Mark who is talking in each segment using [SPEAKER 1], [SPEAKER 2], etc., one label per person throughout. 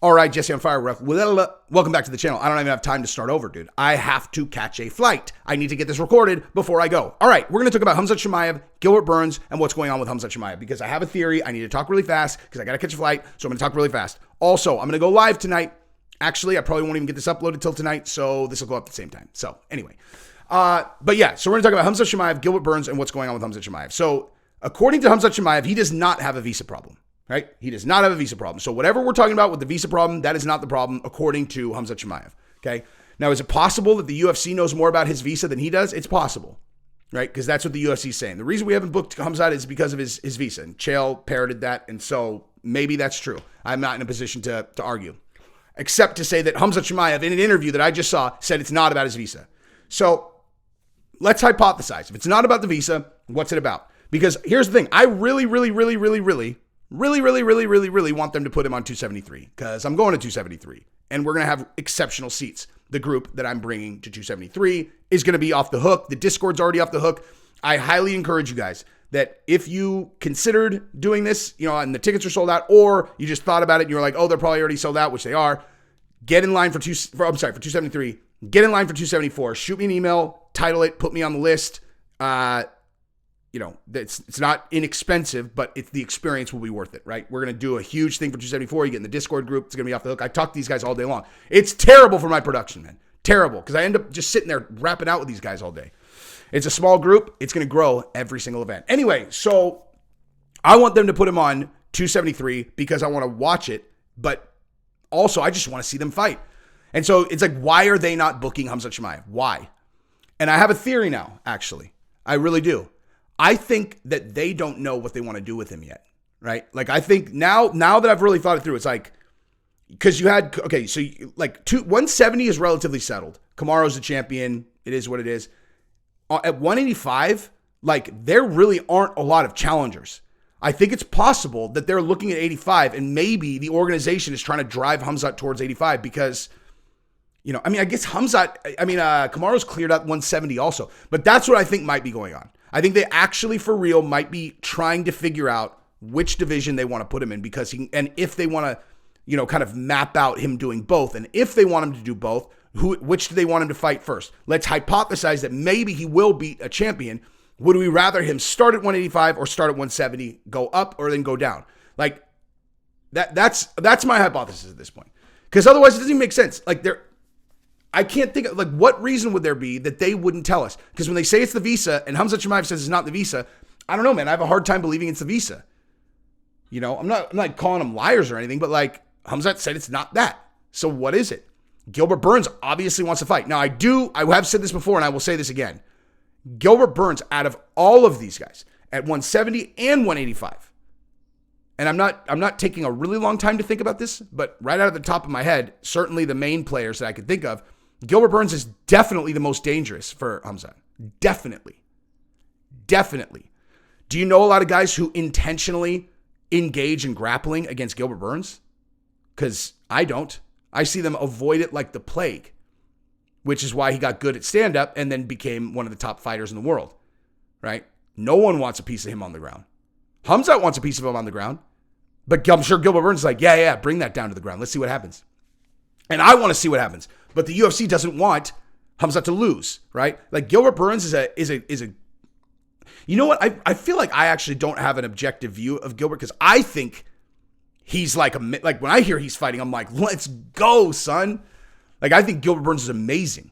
[SPEAKER 1] All right, Jesse on fire. Welcome back to the channel. I don't even have time to start over, dude. I have to catch a flight. I need to get this recorded before I go. All right, we're going to talk about Khamzat Chimaev, Gilbert Burns, and what's going on with Khamzat Chimaev because I have a theory. I need to talk really fast because I got to catch a flight, so I'm going to talk really fast. Also, I'm going to go live tonight. Actually, I probably won't even get this uploaded till tonight, so this will go up at the same time. So anyway, but yeah, so we're going to talk about Khamzat Chimaev, Gilbert Burns, and what's going on with Khamzat Chimaev. So according to Khamzat Chimaev, he does not have a visa problem. Right? He does not have a visa problem. So whatever we're talking about with the visa problem, that is not the problem according to Khamzat Chimaev. Okay. Now, is it possible that the UFC knows more about his visa than he does? It's possible, right? Because that's what the UFC is saying. The reason we haven't booked Khamzat is because of his visa, and Chael parroted that, and so maybe that's true. I'm not in a position to argue, except to say that Khamzat Chimaev, in an interview that I just saw, said it's not about his visa. So let's hypothesize. If it's not about the visa, what's it about? Because here's the thing. I really want them to put him on 273 because I'm going to 273 and we're going to have exceptional seats. The group that I'm bringing to 273 is going to be off the hook. The Discord's already off the hook. I highly encourage you guys that if you considered doing this, and the tickets are sold out, or you just thought about it and you're like, oh, they're probably already sold out, which they are, get in line for 273, get in line for 274, shoot me an email, title it, put me on the list. It's not inexpensive, but the experience will be worth it, right? We're going to do a huge thing for 274. You get in the Discord group. It's going to be off the hook. I talk to these guys all day long. It's terrible for my production, man. Terrible. Because I end up just sitting there rapping out with these guys all day. It's a small group. It's going to grow every single event. Anyway, so I want them to put him on 273 because I want to watch it, but also I just want to see them fight. And so it's like, why are they not booking Khamzat Chimaev? Why? And I have a theory now, actually. I really do. I think that they don't know what they want to do with him yet, right? Like, I think now that I've really thought it through, it's like, because you had, okay, so 170 is relatively settled. Kamaru's the champion. It is what it is. At 185, like, there really aren't a lot of challengers. I think it's possible that they're looking at 85 and maybe the organization is trying to drive Khamzat towards 85 because, I guess Kamaru's cleared up 170 also, but that's what I think might be going on. I think they actually, for real, might be trying to figure out which division they want to put him in because and if they want to, kind of map out him doing both. And if they want him to do both, which do they want him to fight first? Let's hypothesize that maybe he will beat a champion. Would we rather him start at 185 or start at 170, go up or then go down? Like that's my hypothesis at this point. Because otherwise it doesn't even make sense. Like I can't think of, what reason would there be that they wouldn't tell us? Because when they say it's the visa and Khamzat Chimaev says it's not the visa, I don't know, man. I have a hard time believing it's the visa. I'm not calling them liars or anything, but Khamzat said it's not that. So what is it? Gilbert Burns obviously wants to fight. Now I have said this before and I will say this again. Gilbert Burns, out of all of these guys at 170 and 185, and I'm not taking a really long time to think about this, but right out of the top of my head, certainly the main players that I could think of, Gilbert Burns is definitely the most dangerous for Khamzat. Definitely. Do you know a lot of guys who intentionally engage in grappling against Gilbert Burns? Because I don't. I see them avoid it like the plague, which is why he got good at stand-up and then became one of the top fighters in the world, right? No one wants a piece of him on the ground. Khamzat wants a piece of him on the ground, but I'm sure Gilbert Burns is like, yeah, bring that down to the ground. Let's see what happens. And I want to see what happens. But the UFC doesn't want Khamzat to lose, right? Like Gilbert Burns is a you know what? I feel like I actually don't have an objective view of Gilbert because I think he's like when I hear he's fighting, I'm like, let's go, son. Like, I think Gilbert Burns is amazing.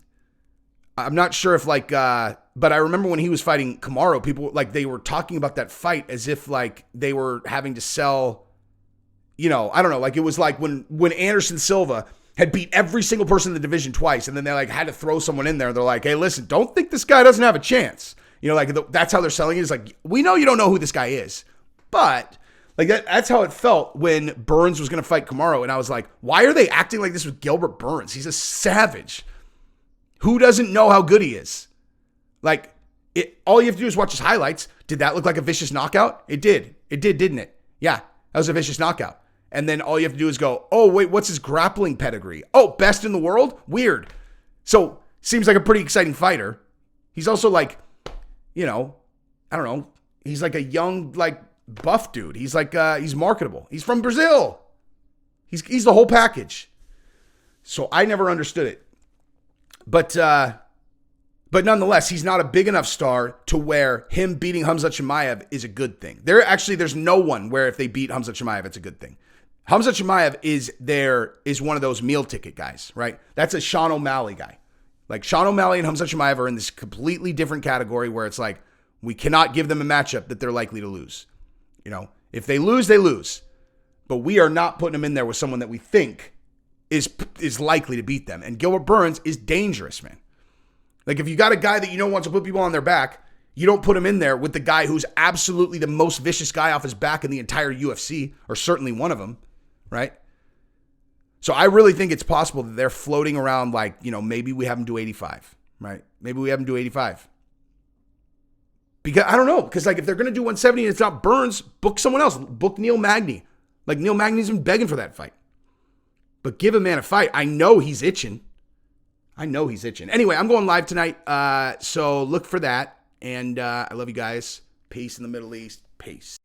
[SPEAKER 1] I'm not sure if but I remember when he was fighting Kamaru, people they were talking about that fight as if they were having to sell, I don't know. It was like when Anderson Silva had beat every single person in the division twice. And then they had to throw someone in there. They're like, hey, listen, don't think this guy doesn't have a chance. That's how they're selling it. It's like, we know you don't know who this guy is, but that's how it felt when Burns was going to fight Kamaru. And I was like, why are they acting like this with Gilbert Burns? He's a savage. Who doesn't know how good he is? All you have to do is watch his highlights. Did that look like a vicious knockout? It did. It did, didn't it? Yeah, that was a vicious knockout. And then all you have to do is go, oh, wait, what's his grappling pedigree? Oh, best in the world? Weird. So, seems like a pretty exciting fighter. He's also I don't know. He's like a young, buff dude. He's he's marketable. He's from Brazil. He's the whole package. So I never understood it. But nonetheless, he's not a big enough star to where him beating Khamzat Chimaev is a good thing. There's no one where if they beat Khamzat Chimaev, it's a good thing. Khamzat Chimaev is one of those meal ticket guys, right? That's a Sean O'Malley guy. Like Sean O'Malley and Khamzat Chimaev are in this completely different category where it's like, we cannot give them a matchup that they're likely to lose. You know, if they lose, they lose. But we are not putting them in there with someone that we think is likely to beat them. And Gilbert Burns is dangerous, man. Like if you got a guy that you know wants to put people on their back, you don't put him in there with the guy who's absolutely the most vicious guy off his back in the entire UFC, or certainly one of them, right? So I really think it's possible that they're floating around like, you know, maybe we have him do 85, right? Maybe we have him do 85. Because I don't know, because like if they're going to do 170 and it's not Burns, book someone else. Book Neil Magny. Like Neil Magny's been begging for that fight. But give a man a fight. I know he's itching. Anyway, I'm going live tonight, so look for that. And I love you guys. Peace in the Middle East. Peace.